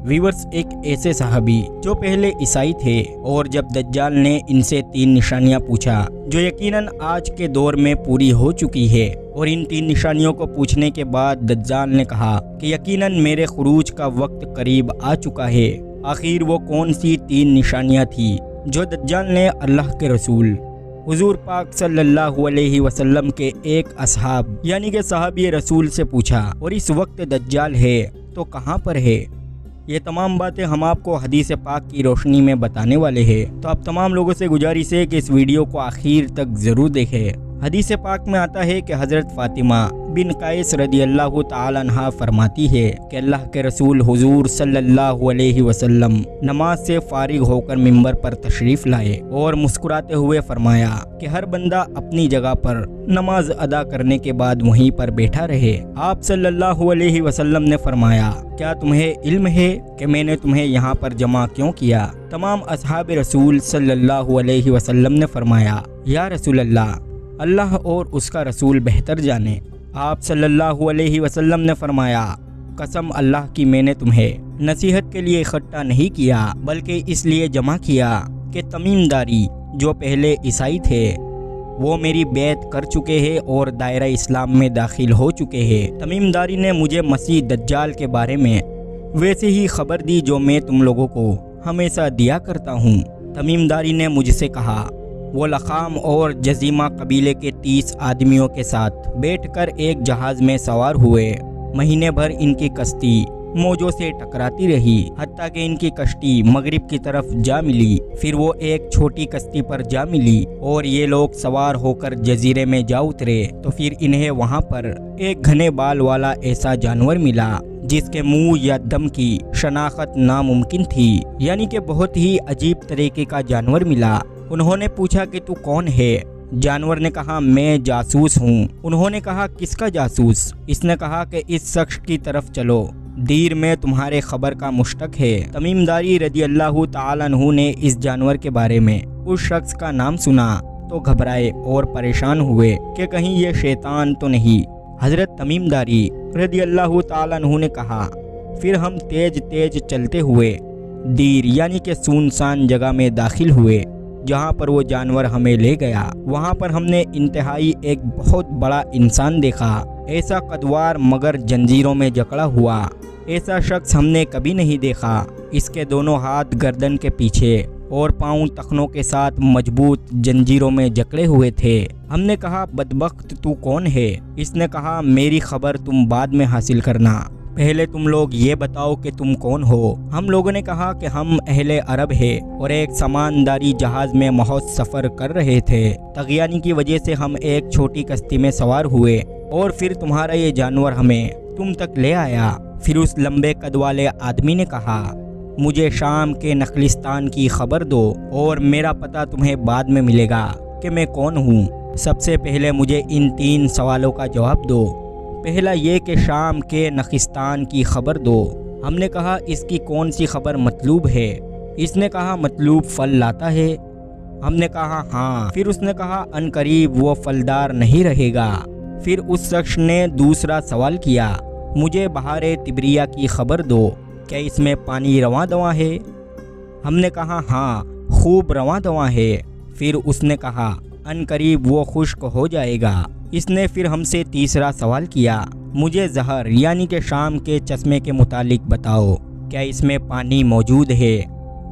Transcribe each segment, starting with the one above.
Viewers, ایک ایسے صحابی جو پہلے عیسائی تھے اور جب دجال نے ان سے 3 نشانیاں پوچھا جو یقیناً آج کے دور میں پوری ہو چکی ہے، اور ان 3 نشانیوں کو پوچھنے کے بعد دجال نے کہا کہ یقیناً میرے خروج کا وقت قریب آ چکا ہے۔ آخر وہ کون سی 3 نشانیاں تھیں جو دجال نے اللہ کے رسول حضور پاک صلی اللہ علیہ وسلم کے ایک اصحاب یعنی کہ صحابی رسول سے پوچھا، اور اس وقت دجال ہے تو کہاں پر ہے؟ یہ تمام باتیں ہم آپ کو حدیث پاک کی روشنی میں بتانے والے ہیں، تو آپ تمام لوگوں سے گزارش ہے کہ اس ویڈیو کو آخر تک ضرور دیکھیں۔ حدیث پاک میں آتا ہے کہ حضرت فاطمہ بن قیس رضی اللہ تعالی عنہا فرماتی ہے کہ اللہ کے رسول حضور صلی اللہ علیہ وسلم نماز سے فارغ ہو کر ممبر پر تشریف لائے اور مسکراتے ہوئے فرمایا کہ ہر بندہ اپنی جگہ پر نماز ادا کرنے کے بعد وہیں پر بیٹھا رہے۔ آپ صلی اللہ علیہ وسلم نے فرمایا، کیا تمہیں علم ہے کہ میں نے تمہیں یہاں پر جمع کیوں کیا؟ تمام اصحاب رسول صلی اللہ علیہ وسلم نے فرمایا، یا رسول اللہ اور اس کا رسول بہتر جانے۔ آپ صلی اللہ علیہ وسلم نے فرمایا، قسم اللہ کی میں نے تمہیں نصیحت کے لیے اکٹھا نہیں کیا بلکہ اس لیے جمع کیا کہ تمیم داری جو پہلے عیسائی تھے وہ میری بیعت کر چکے ہیں اور دائرہ اسلام میں داخل ہو چکے ہیں۔ تمیم داری نے مجھے مسیح دجال کے بارے میں ویسے ہی خبر دی جو میں تم لوگوں کو ہمیشہ دیا کرتا ہوں۔ تمیم داری نے مجھ سے کہا، وہ لخام اور جزیمہ قبیلے کے 30 آدمیوں کے ساتھ بیٹھ کر ایک جہاز میں سوار ہوئے۔ مہینے بھر ان کی کشتی موجوں سے ٹکراتی رہی حتیٰ کہ ان کی کشتی مغرب کی طرف جا ملی، پھر وہ ایک چھوٹی کشتی پر جا ملی اور یہ لوگ سوار ہو کر جزیرے میں جا اترے، تو پھر انہیں وہاں پر ایک گھنے بال والا ایسا جانور ملا جس کے منہ یا دم کی شناخت ناممکن تھی، یعنی کہ بہت ہی عجیب طریقے کا جانور ملا۔ انہوں نے پوچھا کہ تو کون ہے؟ جانور نے کہا، میں جاسوس ہوں۔ انہوں نے کہا، کس کا جاسوس؟ اس نے کہا کہ اس شخص کی طرف چلو، دیر میں تمہارے خبر کا مشتق ہے۔ تمیم داری رضی اللہ تعالی عنہ نے اس جانور کے بارے میں اس شخص کا نام سنا تو گھبرائے اور پریشان ہوئے کہ کہیں یہ شیطان تو نہیں۔ حضرت تمیم داری رضی اللہ تعالی عنہ نے کہا، پھر ہم تیز تیز چلتے ہوئے دیر یعنی کہ سنسان جگہ میں داخل ہوئے جہاں پر وہ جانور ہمیں لے گیا۔ وہاں پر ہم نے انتہائی ایک بہت بڑا انسان دیکھا، ایسا قدوار مگر جنجیروں میں جکڑا ہوا ایسا شخص ہم نے کبھی نہیں دیکھا۔ اس کے دونوں ہاتھ گردن کے پیچھے اور پاؤں ٹخنوں کے ساتھ مضبوط جنجیروں میں جکڑے ہوئے تھے۔ ہم نے کہا، بدبخت تو کون ہے؟ اس نے کہا، میری خبر تم بعد میں حاصل کرنا، پہلے تم لوگ یہ بتاؤ کہ تم کون ہو؟ ہم لوگوں نے کہا کہ ہم اہل عرب ہیں اور ایک سمندری جہاز میں محض سفر کر رہے تھے۔ طغیانی کی وجہ سے ہم ایک چھوٹی کشتی میں سوار ہوئے اور پھر تمہارا یہ جانور ہمیں تم تک لے آیا۔ پھر اس لمبے قد والے آدمی نے کہا، مجھے شام کے نخلستان کی خبر دو اور میرا پتہ تمہیں بعد میں ملے گا کہ میں کون ہوں۔ سب سے پہلے مجھے ان 3 سوالوں کا جواب دو۔ پہلا یہ کہ شام کے نخلستان کی خبر دو۔ ہم نے کہا، اس کی کون سی خبر مطلوب ہے؟ اس نے کہا، مطلوب پھل لاتا ہے۔ ہم نے کہا، ہاں۔ پھر اس نے کہا، ان قریب وہ پھلدار نہیں رہے گا۔ پھر اس شخص نے دوسرا سوال کیا، مجھے بہار تبریہ کی خبر دو، کیا اس میں پانی رواں دواں ہے؟ ہم نے کہا، ہاں، خوب رواں دواں ہے۔ پھر اس نے کہا، ان قریب وہ خشک ہو جائے گا۔ اس نے پھر ہم سے تیسرا سوال کیا، مجھے زہر یعنی کہ شام کے چشمے کے متعلق بتاؤ، کیا اس میں پانی موجود ہے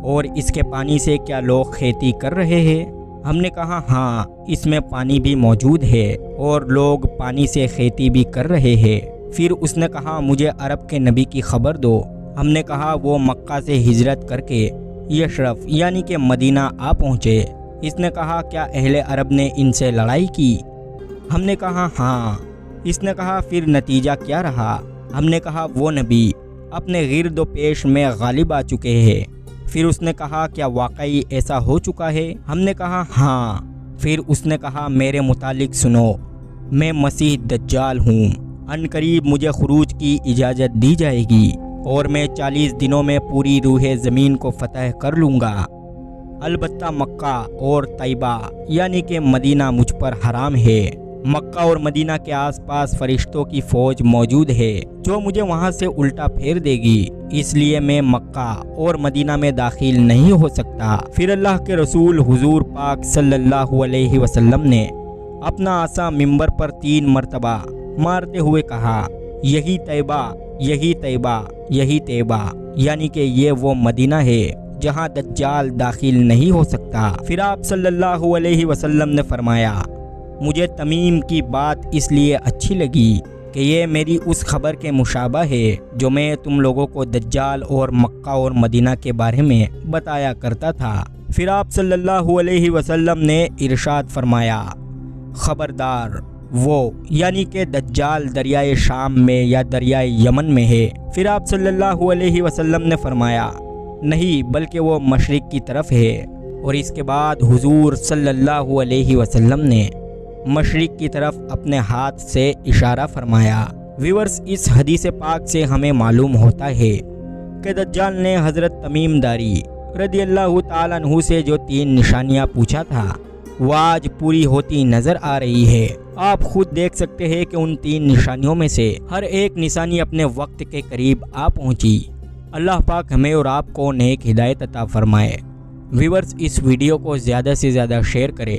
اور اس کے پانی سے کیا لوگ کھیتی کر رہے ہیں؟ ہم نے کہا، ہاں، اس میں پانی بھی موجود ہے اور لوگ پانی سے کھیتی بھی کر رہے ہیں۔ پھر اس نے کہا، مجھے عرب کے نبی کی خبر دو۔ ہم نے کہا، وہ مکہ سے ہجرت کر کے یشرف یعنی کہ مدینہ آ پہنچے۔ اس نے کہا، کیا اہل عرب نے ان سے لڑائی کی؟ ہم نے کہا، ہاں۔ اس نے کہا، پھر نتیجہ کیا رہا؟ ہم نے کہا، وہ نبی اپنے گرد و پیش میں غالب آ چکے ہیں۔ پھر اس نے کہا، کیا واقعی ایسا ہو چکا ہے؟ ہم نے کہا، ہاں۔ پھر اس نے کہا، میرے متعلق سنو، میں مسیح دجال ہوں، ان قریب مجھے خروج کی اجازت دی جائے گی اور میں 40 دنوں میں پوری روح زمین کو فتح کر لوں گا۔ البتہ مکہ اور طیبہ یعنی کہ مدینہ مجھ پر حرام ہے۔ مکہ اور مدینہ کے آس پاس فرشتوں کی فوج موجود ہے جو مجھے وہاں سے الٹا پھیر دے گی، اس لیے میں مکہ اور مدینہ میں داخل نہیں ہو سکتا۔ پھر اللہ کے رسول حضور پاک صلی اللہ علیہ وسلم نے اپنا عصا منبر پر 3 مرتبہ مارتے ہوئے کہا، یہی طیبہ، یہی طیبہ، یہی طیبہ، یعنی کہ یہ وہ مدینہ ہے جہاں دجال داخل نہیں ہو سکتا۔ پھر آپ صلی اللہ علیہ وسلم نے فرمایا، مجھے تمیم کی بات اس لیے اچھی لگی کہ یہ میری اس خبر کے مشابہ ہے جو میں تم لوگوں کو دجال اور مکہ اور مدینہ کے بارے میں بتایا کرتا تھا۔ پھر آپ صلی اللہ علیہ وسلم نے ارشاد فرمایا، خبردار، وہ یعنی کہ دجال دریائے شام میں یا دریائے یمن میں ہے۔ پھر آپ صلی اللہ علیہ وسلم نے فرمایا، نہیں بلکہ وہ مشرق کی طرف ہے، اور اس کے بعد حضور صلی اللہ علیہ وسلم نے مشرق کی طرف اپنے ہاتھ سے اشارہ فرمایا۔ ویورز، اس حدیث پاک سے ہمیں معلوم ہوتا ہے کہ دجال نے حضرت تمیم داری رضی اللہ تعالیٰ عنہ سے جو 3 نشانیاں پوچھا تھا وہ آج پوری ہوتی نظر آ رہی ہے۔ آپ خود دیکھ سکتے ہیں کہ ان 3 نشانیوں میں سے ہر ایک نشانی اپنے وقت کے قریب آ پہنچی۔ اللہ پاک ہمیں اور آپ کو نیک ہدایت عطا فرمائے۔ ویورز، اس ویڈیو کو زیادہ سے زیادہ شیئر کریں